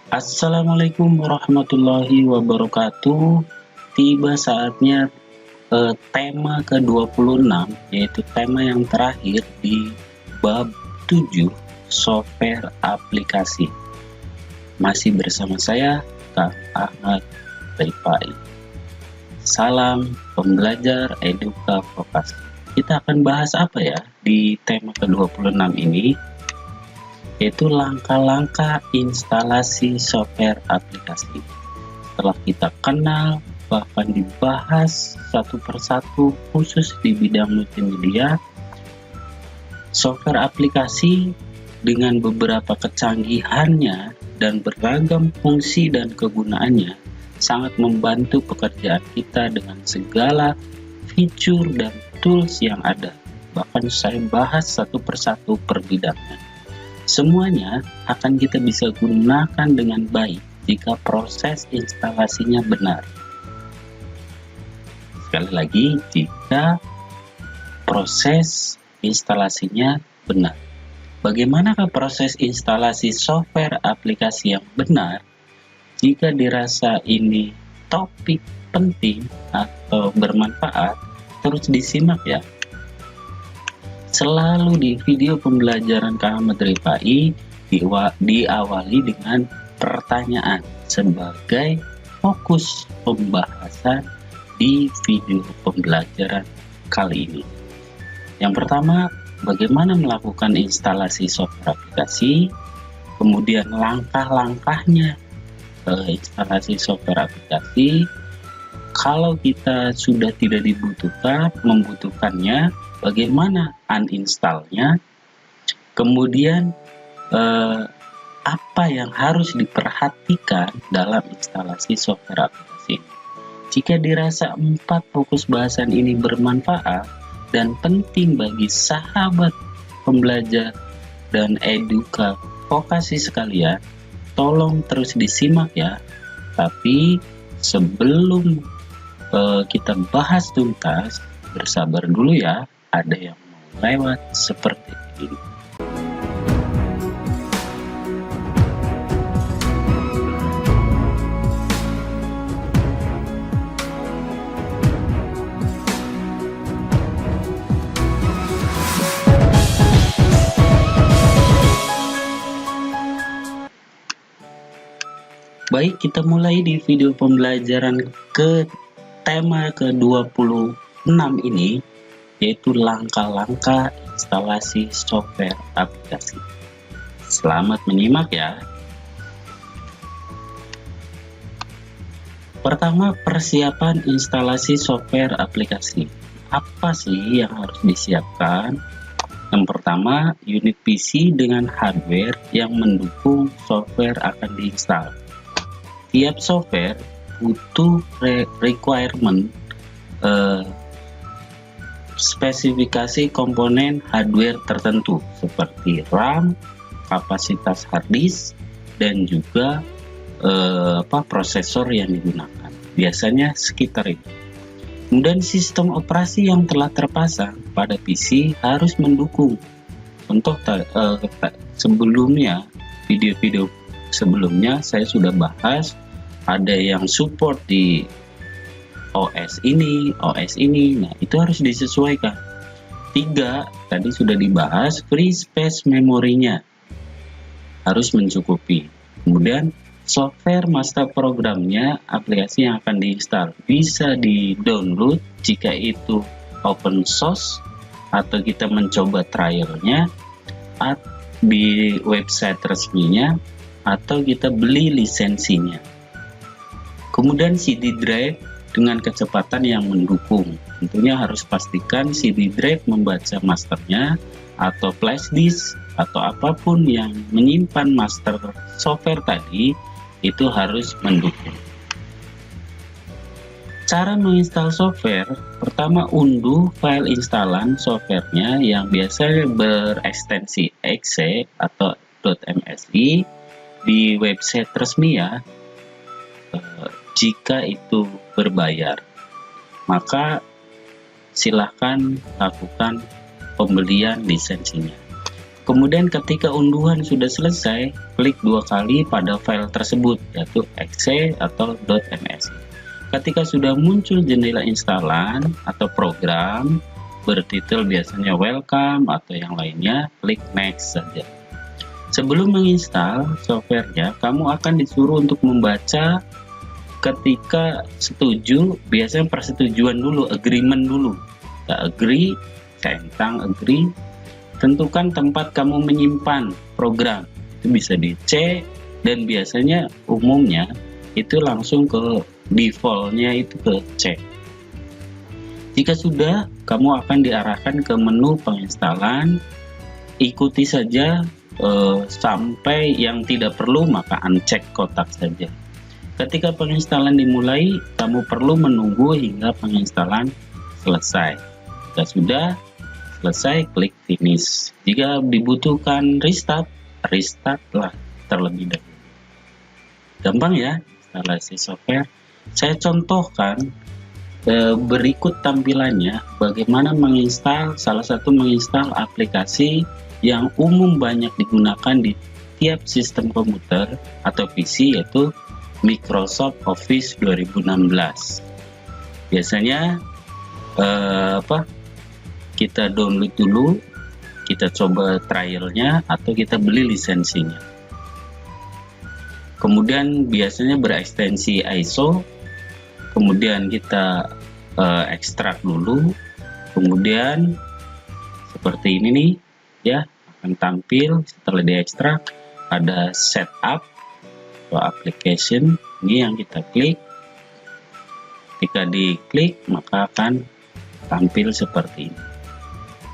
Assalamualaikum warahmatullahi wabarakatuh. Tiba saatnya tema ke-26, yaitu tema yang terakhir di bab 7 software aplikasi. Masih bersama saya, Kak Ahmad Rifai. Salam pembelajar Eduka Vokasi. Kita akan bahas apa ya di tema ke-26 ini? Yaitu langkah-langkah instalasi software aplikasi. Setelah kita kenal, bahkan dibahas satu persatu khusus di bidang multimedia, software aplikasi dengan beberapa kecanggihannya dan beragam fungsi dan kegunaannya sangat membantu pekerjaan kita dengan segala fitur dan tools yang ada. Bahkan saya bahas satu persatu per bidangnya. Semuanya akan kita bisa gunakan dengan baik jika proses instalasinya benar. Sekali lagi, jika proses instalasinya benar. Bagaimanakah proses instalasi software aplikasi yang benar? Jika dirasa ini topik penting atau bermanfaat, terus disimak ya. Selalu di video pembelajaran Kak Ahmad Rifai diawali dengan pertanyaan sebagai fokus pembahasan di video pembelajaran kali ini. Yang pertama, bagaimana melakukan instalasi software aplikasi, kemudian langkah-langkahnya instalasi software aplikasi. Kalau kita sudah tidak membutuhkannya, bagaimana uninstallnya, kemudian apa yang harus diperhatikan dalam instalasi software aplikasi. Jika dirasa 4 fokus bahasan ini bermanfaat dan penting bagi sahabat pembelajar dan eduka vokasi sekalian, tolong terus disimak ya. Tapi sebelum kita bahas tuntas, bersabar dulu ya, ada yang mau lewat seperti ini. Baik, kita mulai di video pembelajaran tema ke-26 ini, yaitu langkah-langkah instalasi software aplikasi. Selamat menyimak ya. Pertama, persiapan instalasi software aplikasi. Apa sih yang harus disiapkan? Yang pertama, unit PC dengan hardware yang mendukung software akan diinstal. Tiap software butuh requirement spesifikasi komponen hardware tertentu seperti RAM, kapasitas hard disk, dan juga prosesor yang digunakan. Biasanya sekitar itu. Kemudian sistem operasi yang telah terpasang pada PC harus mendukung. Untuk sebelumnya, video-video sebelumnya saya sudah bahas, ada yang support di OS ini. Nah, itu harus disesuaikan. 3, tadi sudah dibahas, free space memorinya harus mencukupi. Kemudian software master programnya, aplikasi yang akan diinstal bisa di-download jika itu open source, atau kita mencoba trialnya di website resminya, atau kita beli lisensinya. Kemudian CD drive dengan kecepatan yang mendukung. Tentunya harus pastikan CD drive membaca masternya, atau flash disk, atau apapun yang menyimpan master software tadi, itu harus mendukung. Cara menginstal software, pertama unduh file instalan softwarenya yang biasanya berekstensi .exe atau .msi di website resmi ya. Jika itu berbayar, maka silahkan lakukan pembelian lisensinya. Kemudian ketika unduhan sudah selesai, klik 2 kali pada file tersebut, yaitu exe atau .msi. Ketika sudah muncul jendela instalan atau program bertitel biasanya welcome atau yang lainnya, klik next saja. Sebelum menginstal softwarenya, kamu akan disuruh untuk membaca. Ketika setuju, biasanya persetujuan dulu, agreement dulu. Kita agree, centang agree. Tentukan tempat kamu menyimpan program. Itu bisa di C, dan biasanya umumnya itu langsung ke defaultnya itu ke C. Jika sudah, kamu akan diarahkan ke menu penginstalan. Ikuti saja sampai yang tidak perlu, maka uncheck kotak saja. Ketika penginstalan dimulai, kamu perlu menunggu hingga penginstalan selesai. Jika sudah selesai, klik finish. Jika dibutuhkan restart, restartlah terlebih dahulu. Gampang ya instalasi software. Saya contohkan berikut tampilannya bagaimana menginstal menginstal aplikasi yang umum banyak digunakan di tiap sistem komputer atau PC, yaitu Microsoft Office 2016. Biasanya kita download dulu, kita coba trialnya atau kita beli lisensinya. Kemudian biasanya berekstensi ISO, kemudian kita ekstrak dulu, kemudian seperti ini nih ya, akan tampil setelah diekstrak. Ada setup atau application, ini yang kita klik. Ketika diklik maka akan tampil seperti ini.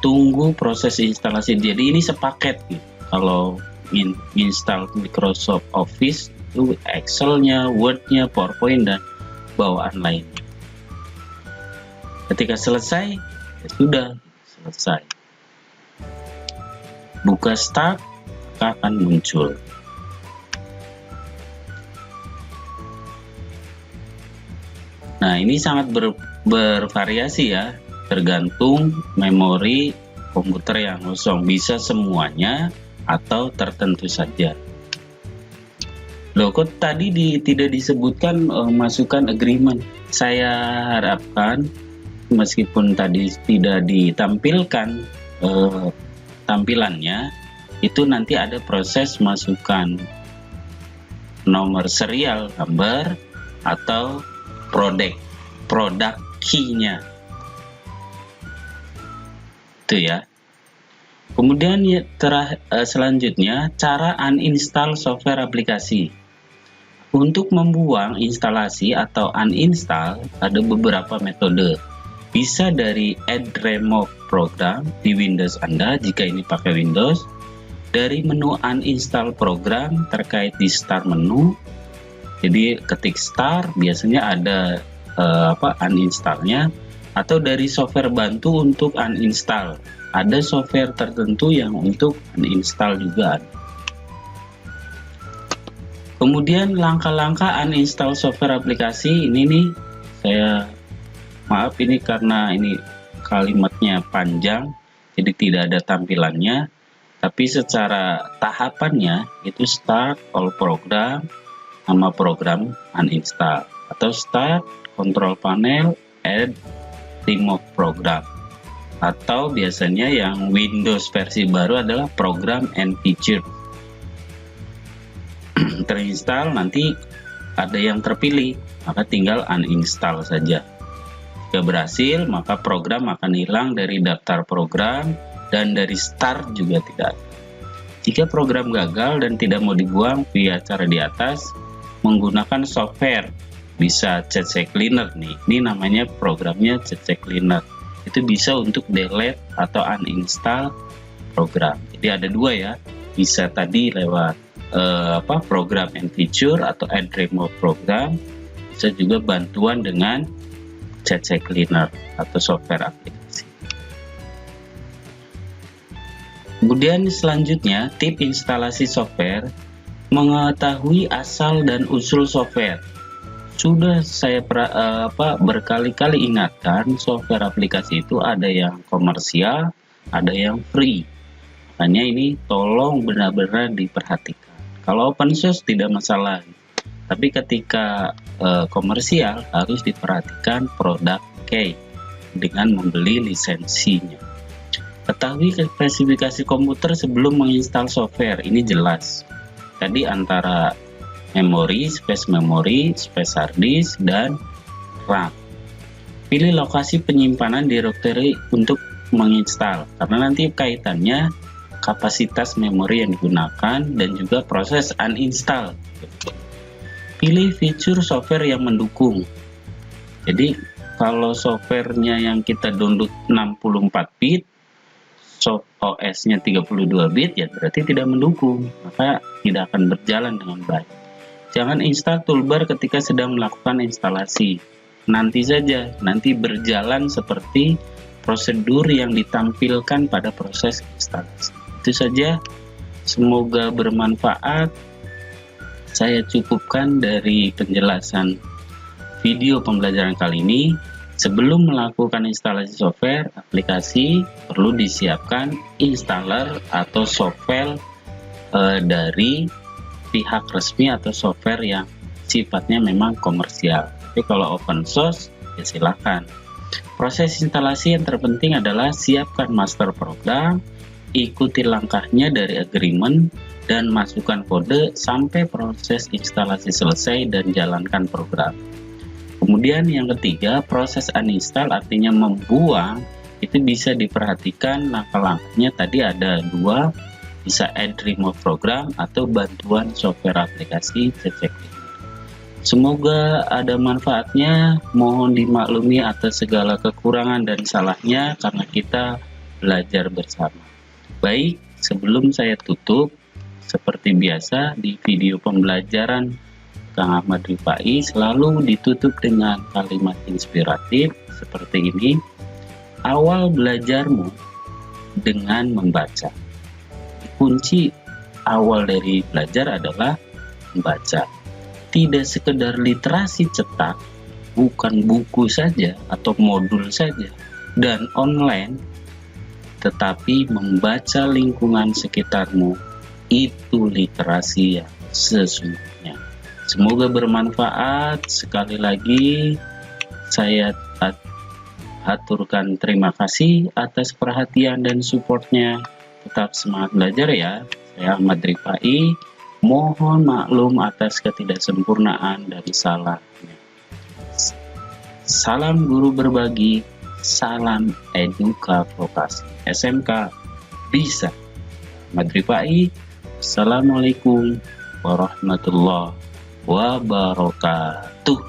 Tunggu proses instalasi. Jadi ini sepaket gitu. Kalau install Microsoft Office itu Excel-nya, Word-nya, PowerPoint, dan bawaan lainnya. Ketika selesai, ya sudah selesai. Buka start, maka akan muncul. Nah, ini sangat bervariasi ya, tergantung memori komputer yang kosong. Bisa semuanya atau tertentu saja. Loh, kok tadi tidak disebutkan masukkan agreement? Saya harapkan meskipun tadi tidak ditampilkan tampilannya, itu nanti ada proses masukkan nomor serial number atau product key-nya. Itu ya. Kemudian selanjutnya cara uninstall software aplikasi. Untuk membuang instalasi atau uninstall ada beberapa metode. Bisa dari add remove program di Windows Anda jika ini pakai Windows. Dari menu uninstall program terkait di start menu. Jadi ketik start biasanya ada uninstallnya, atau dari software bantu untuk uninstall. Ada software tertentu yang untuk uninstall juga ada. Kemudian langkah-langkah uninstall software aplikasi ini nih, maaf ini karena ini kalimatnya panjang, jadi tidak ada tampilannya. Tapi secara tahapannya itu start all program, nama program uninstall, atau start control panel, add remove program, atau biasanya yang Windows versi baru adalah program and feature. Terinstall nanti ada yang terpilih, maka tinggal uninstall saja. Jika berhasil, maka program akan hilang dari daftar program dan dari start juga tidak. Jika program gagal dan tidak mau dibuang via cara di atas, menggunakan software, bisa CC Cleaner nih. Ini namanya programnya CC Cleaner. Itu bisa untuk delete atau uninstall program. Jadi ada dua ya. Bisa tadi lewat program and feature atau add remove program. Bisa juga bantuan dengan CC Cleaner atau software aplikasi. Kemudian selanjutnya, tip instalasi software, mengetahui asal dan usul software. Sudah saya berkali-kali ingatkan, software aplikasi itu ada yang komersial, ada yang free. Makanya ini tolong benar-benar diperhatikan. Kalau open source tidak masalah, tapi ketika komersial harus diperhatikan produk key dengan membeli lisensinya. Ketahui spesifikasi komputer sebelum menginstal software, ini jelas. Tadi antara memori, space hard disk, dan RAM. Pilih lokasi penyimpanan directory untuk menginstal, karena nanti kaitannya kapasitas memori yang digunakan dan juga proses uninstall. Pilih fitur software yang mendukung. Jadi kalau softwarenya yang kita download 64 bit, OS-nya 32 bit, ya berarti tidak mendukung, maka tidak akan berjalan dengan baik. Jangan install toolbar ketika sedang melakukan instalasi. Nanti saja, nanti berjalan seperti prosedur yang ditampilkan pada proses instalasi. Itu saja, semoga bermanfaat. Saya cukupkan dari penjelasan video pembelajaran kali ini. Sebelum melakukan instalasi software aplikasi, perlu disiapkan installer atau software dari pihak resmi atau software yang sifatnya memang komersial. Tapi kalau open source, ya silakan. Proses instalasi yang terpenting adalah siapkan master program, ikuti langkahnya dari agreement, dan masukkan kode sampai proses instalasi selesai dan jalankan program. Kemudian yang ketiga, proses uninstall artinya membuang, itu bisa diperhatikan langkah-langkahnya. Tadi ada dua, bisa add remove program atau bantuan software aplikasi cek. Semoga ada manfaatnya. Mohon dimaklumi atas segala kekurangan dan salahnya karena kita belajar bersama. Baik, sebelum saya tutup, seperti biasa di video pembelajaran Kang Ahmad Rifai selalu ditutup dengan kalimat inspiratif seperti ini. Awal belajarmu dengan membaca. Kunci awal dari belajar adalah membaca. Tidak sekedar literasi cetak, bukan buku saja atau modul saja dan online, tetapi membaca lingkungan sekitarmu, itu literasi yang sesungguhnya. Semoga bermanfaat. Sekali lagi saya aturkan terima kasih atas perhatian dan supportnya. Tetap semangat belajar ya. Saya Ahmad Rifai. Mohon maklum atas ketidaksempurnaan dan salahnya. Salam guru berbagi. Salam eduka vokasi. SMK bisa. Ahmad Rifai. Assalamualaikum warahmatullahi wabarakatuh.